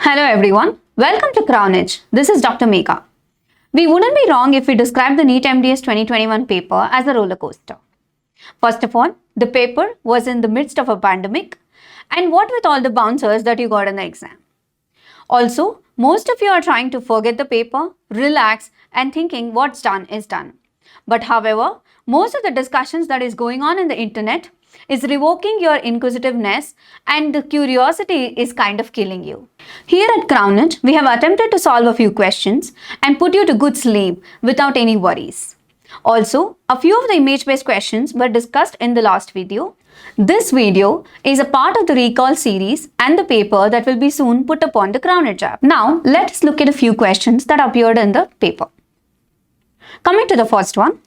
Hello everyone, welcome to Crown Edge. This is Dr. Megha. We wouldn't be wrong if we described the NEET MDS 2021 paper as a roller coaster. First of all, the paper was in the midst of a pandemic, and what with all the bouncers that you got in the exam. Also, most of you are trying to forget the paper, relax, and thinking what's done is done. But however, most of the discussions that is going on in the internet is revoking your inquisitiveness, and the curiosity is kind of killing you. Here at Crown Edge, we have attempted to solve a few questions and put you to good sleep without any worries. Also, a few of the image-based questions were discussed in the last video. This video is a part of the recall series and the paper that will be soon put upon the Crown Edge app. Now, let us look at a few questions that appeared in the paper. Coming to the first one.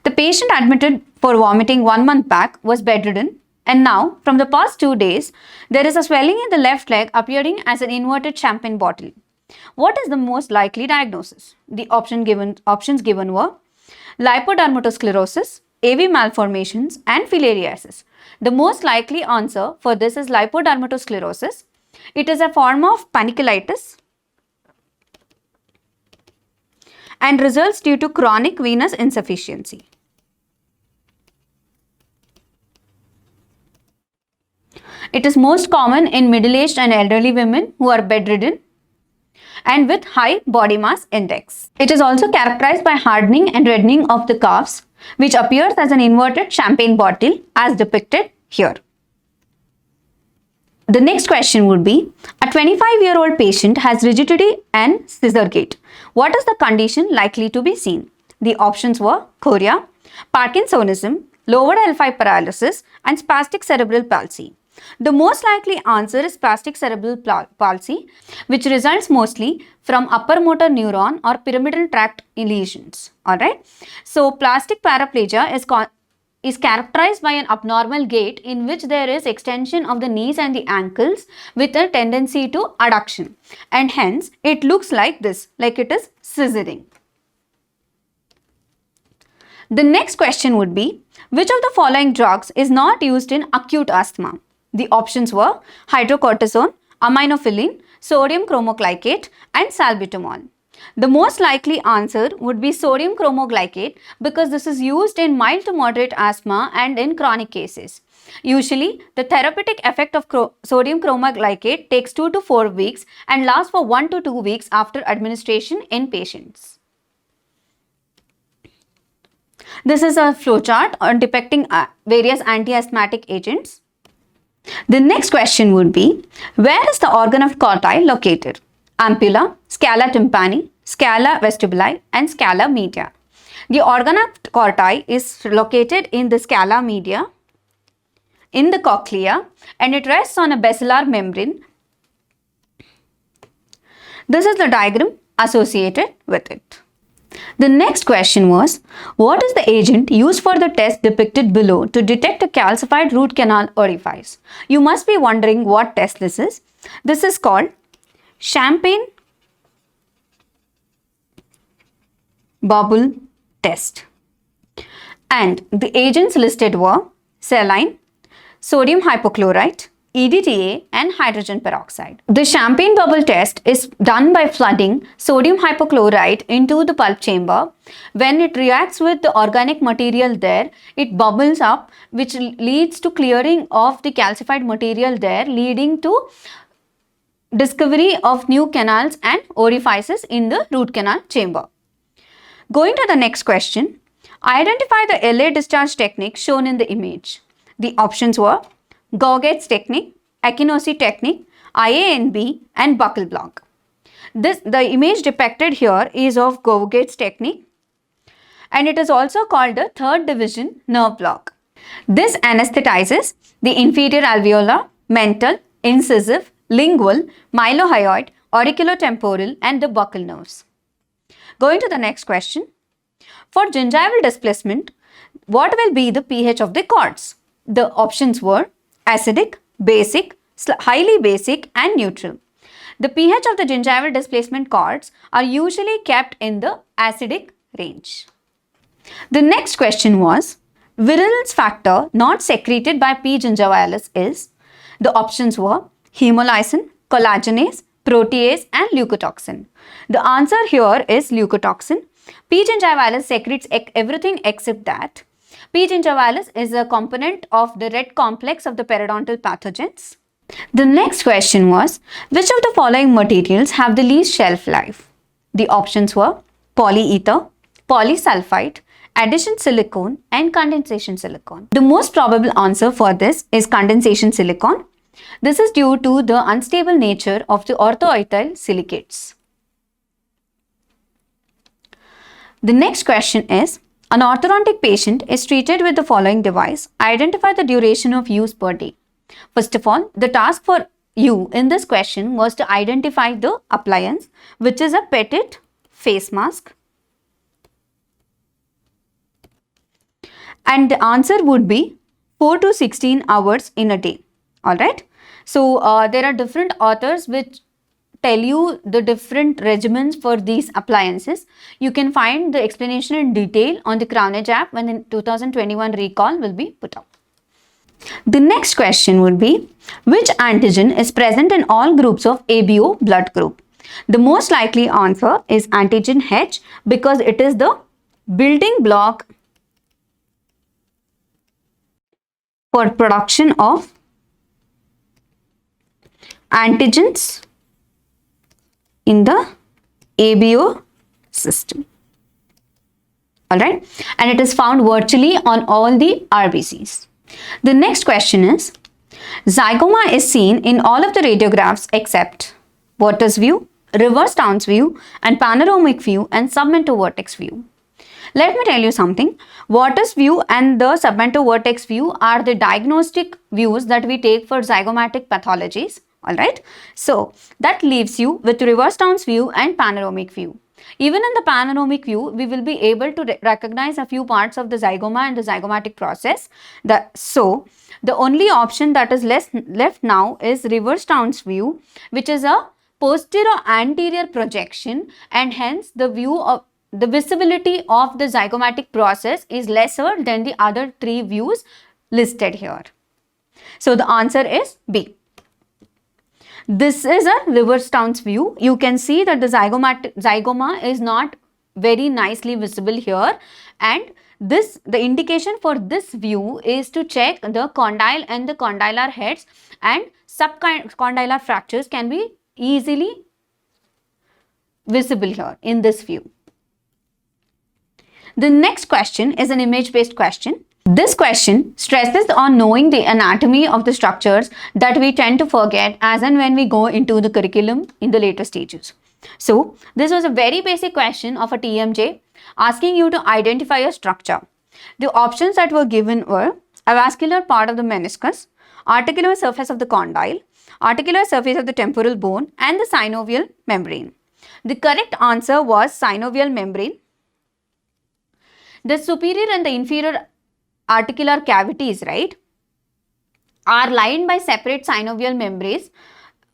The patient admitted for vomiting 1 month back was bedridden, and now, from the past 2 days, there is a swelling in the left leg appearing as an inverted champagne bottle. What is the most likely diagnosis? The options given were lipodermatosclerosis, AV malformations, and filariasis. The most likely answer for this is lipodermatosclerosis. It is a form of panicleitis and results due to chronic venous insufficiency. It is most common in middle-aged and elderly women who are bedridden and with high body mass index. It is also characterized by hardening and reddening of the calves, which appears as an inverted champagne bottle as depicted here. The next question would be, a 25-year-old patient has rigidity and scissor gait. What is the condition likely to be seen? The options were chorea, Parkinsonism, lower L5 paralysis, and spastic cerebral palsy. The most likely answer is spastic cerebral palsy, which results mostly from upper motor neuron or pyramidal tract lesions. Alright, so spastic paraplegia is characterized by an abnormal gait in which there is extension of the knees and the ankles with a tendency to adduction, and hence it looks like this, like it is scissoring. The next question would be, which of the following drugs is not used in acute asthma? The options were hydrocortisone, aminophylline, sodium chromoglycate, and salbutamol. The most likely answer would be sodium chromoglycate because this is used in mild to moderate asthma and in chronic cases. Usually, the therapeutic effect of sodium chromoglycate takes 2 to 4 weeks and lasts for 1 to 2 weeks after administration in patients. This is a flowchart depicting various anti-asthmatic agents. The next question would be, where is the organ of Corti located? Ampulla, scala tympani, scala vestibuli, and scala media. The organ of Corti is located in the scala media, in the cochlea, and it rests on a basilar membrane. This is the diagram associated with it. The next question was, what is the agent used for the test depicted below to detect a calcified root canal orifice? You must be wondering what test this is. This is called champagne bubble test. And the agents listed were saline, sodium hypochlorite, EDTA, and hydrogen peroxide. The champagne bubble test is done by flooding sodium hypochlorite into the pulp chamber. When it reacts with the organic material there, it bubbles up, which leads to clearing of the calcified material there, leading to discovery of new canals and orifices in the root canal chamber. Going to the next question, identify the LA discharge technique shown in the image. The options were Gauguet's technique, Echinocki technique, IANB, and buccal block. The image depicted here is of Gauguet's technique, and it is also called the third division nerve block. This anesthetizes the inferior alveolar, mental, incisive, lingual, mylohyoid, auriculotemporal, and the buccal nerves. Going to the next question. For gingival displacement, what will be the pH of the cords? The options were acidic, basic, highly basic, and neutral. The pH of the gingival displacement cords are usually kept in the acidic range. The next question was, virulence factor not secreted by P. gingivalis is, the options were hemolysin, collagenase, protease, and leukotoxin. The answer here is leukotoxin. P. gingivalis secretes everything except that. P. gingivalis is a component of the red complex of the periodontal pathogens. The next question was, which of the following materials have the least shelf life? The options were polyether, polysulfite, addition silicone, and condensation silicone. The most probable answer for this is condensation silicone. This is due to the unstable nature of the orthoethyl silicates. The next question is, an orthodontic patient is treated with the following device. Identify the duration of use per day. First of all, the task for you in this question was to identify the appliance, which is a Petit face mask. And the answer would be 4 to 16 hours in a day. Alright. So, there are different authors which tell you the different regimens for these appliances. You can find the explanation in detail on the Crownage app when the 2021 recall will be put up. The next question would be, which antigen is present in all groups of ABO blood group? The most likely answer is antigen H because it is the building block for production of antigens in the ABO system. Alright, and it is found virtually on all the RBCs. The next question is, zygoma is seen in all of the radiographs except Waters view, reverse Townes view, and panoramic view and submental vertex view. Let me tell you something. Waters view and the submental vertex view are the diagnostic views that we take for zygomatic pathologies. Alright, so that leaves you with reverse Townes view and panoramic view. Even in the panoramic view, we will be able to recognize a few parts of the zygoma and the zygomatic process. So, the only option that is left now is reverse Townes view, which is a posterior anterior projection, and hence the view of the visibility of the zygomatic process is lesser than the other three views listed here. So, the answer is B. This is a reverse Townes view. You can see that the zygoma is not very nicely visible here, and the indication for this view is to check the condyle and the condylar heads, and subcondylar fractures can be easily visible here in this view. The next question is an image-based question. This question stresses on knowing the anatomy of the structures that we tend to forget as and when we go into the curriculum in the later stages. So, this was a very basic question of a TMJ asking you to identify a structure. The options that were given were avascular part of the meniscus, articular surface of the condyle, articular surface of the temporal bone, and the synovial membrane. The correct answer was synovial membrane. The superior and the inferior articular cavities, right, are lined by separate synovial membranes,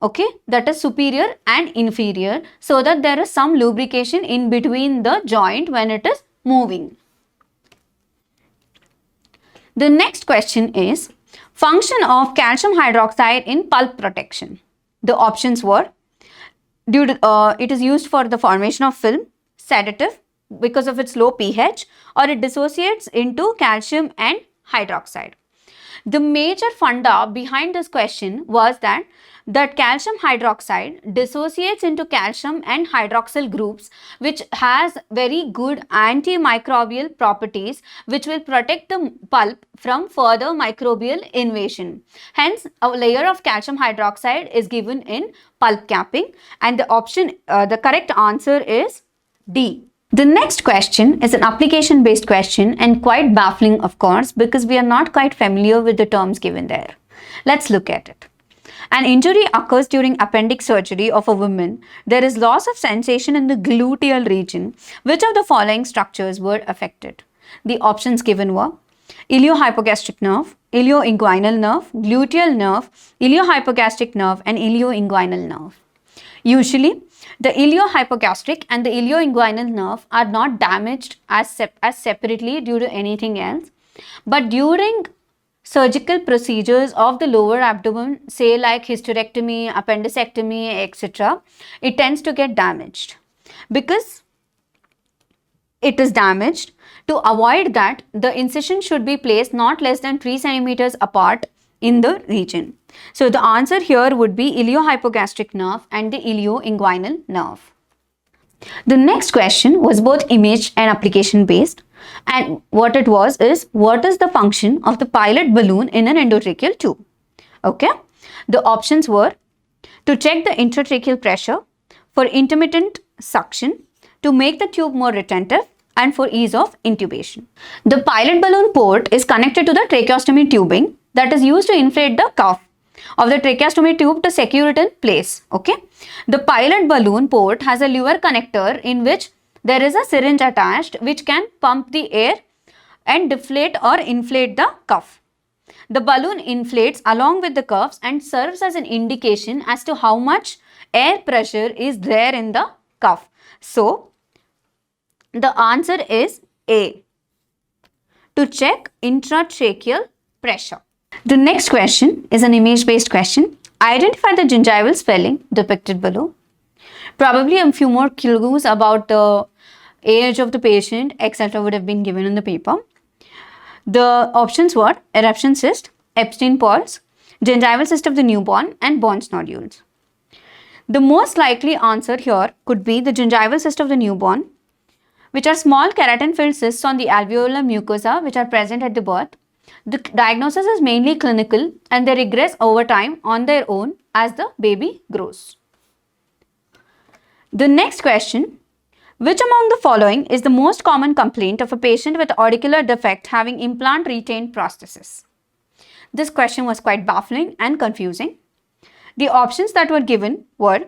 okay, that is superior and inferior, so that there is some lubrication in between the joint when it is moving. The next question is function of calcium hydroxide in pulp protection. The options were it is used for the formation of film, sedative, because of its low pH, or it dissociates into calcium and hydroxide. The major funda behind this question was that calcium hydroxide dissociates into calcium and hydroxyl groups, which has very good antimicrobial properties which will protect the pulp from further microbial invasion. Hence, a layer of calcium hydroxide is given in pulp capping, and the correct answer is D. The next question is an application-based question and quite baffling, of course, because we are not quite familiar with the terms given there. Let's look at it. An injury occurs during appendix surgery of a woman. There is loss of sensation in the gluteal region. Which of the following structures were affected? The options given were iliohypogastric nerve, ilioinguinal nerve, gluteal nerve, iliohypogastric nerve, and ilioinguinal nerve. Usually, the iliohypogastric and the ilioinguinal nerve are not damaged as separately due to anything else. But during surgical procedures of the lower abdomen, say like hysterectomy, appendicectomy, etc., it tends to get damaged. Because it is damaged, to avoid that, the incision should be placed not less than 3 centimeters apart in the region. So the answer here would be iliohypogastric nerve and the ilioinguinal nerve. The next question was both image and application based, and what it was is, what is the function of the pilot balloon in an endotracheal tube? Okay, the options were to check the intratracheal pressure, for intermittent suction, to make the tube more retentive, and for ease of intubation. The pilot balloon port is connected to the tracheostomy tubing that is used to inflate the cuff of the tracheostomy tube to secure it in place. Okay, the pilot balloon port has a lever connector in which there is a syringe attached which can pump the air and deflate or inflate the cuff. The balloon inflates along with the cuffs and serves as an indication as to how much air pressure is there in the cuff. So the answer is A, to check intratracheal pressure. The next question is an image-based question. Identify the gingival swelling depicted below. Probably a few more clues about the age of the patient, etc. would have been given in the paper. The options were eruption cyst, Epstein pulse, gingival cyst of the newborn, and Bonn's nodules. The most likely answer here could be the gingival cyst of the newborn, which are small keratin-filled cysts on the alveolar mucosa which are present at the birth. The diagnosis is mainly clinical and they regress over time on their own as the baby grows. The next question, which among the following is the most common complaint of a patient with auricular defect having implant retained prosthesis? This question was quite baffling and confusing. The options that were given were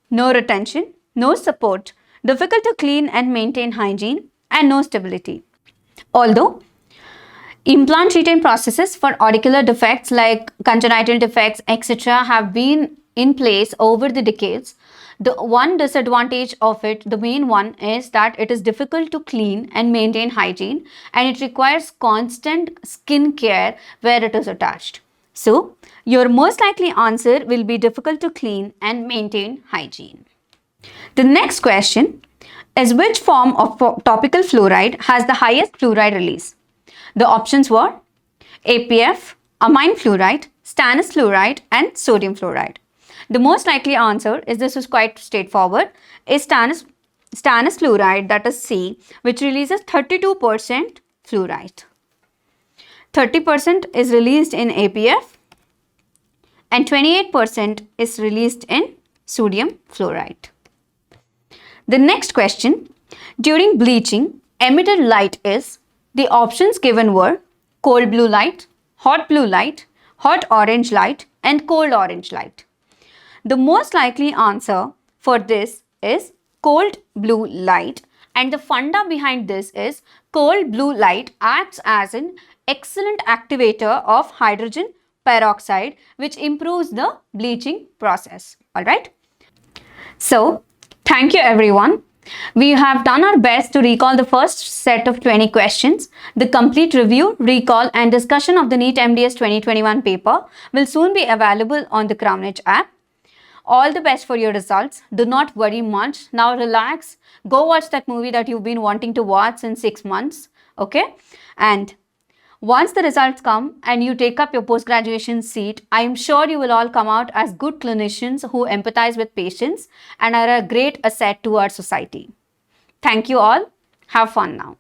no retention, no support, difficult to clean and maintain hygiene, and no stability. Although implant retained prosthesis for auricular defects like congenital defects, etc. have been in place over the decades, the one disadvantage of it, the main one, is that it is difficult to clean and maintain hygiene, and it requires constant skin care where it is attached. So, your most likely answer will be difficult to clean and maintain hygiene. The next question is, which form of topical fluoride has the highest fluoride release? The options were APF, amine fluoride, stannous fluoride, and sodium fluoride. The most likely answer is, this is quite straightforward, is stannous fluoride, that is C, which releases 32% fluoride. 30% is released in APF and 28% is released in sodium fluoride. The next question, during bleaching, emitted light is, the options given were cold blue light, hot orange light, and cold orange light. The most likely answer for this is cold blue light, and the funda behind this is cold blue light acts as an excellent activator of hydrogen peroxide, which improves the bleaching process. Alright. So, thank you everyone. We have done our best to recall the first set of 20 questions. The complete review, recall and discussion of the NEET MDS 2021 paper will soon be available on the Crown Edge app. All the best for your results. Do not worry much. Now relax. Go watch that movie that you've been wanting to watch in 6 months. Okay? And once the results come and you take up your post-graduation seat, I am sure you will all come out as good clinicians who empathize with patients and are a great asset to our society. Thank you all. Have fun now.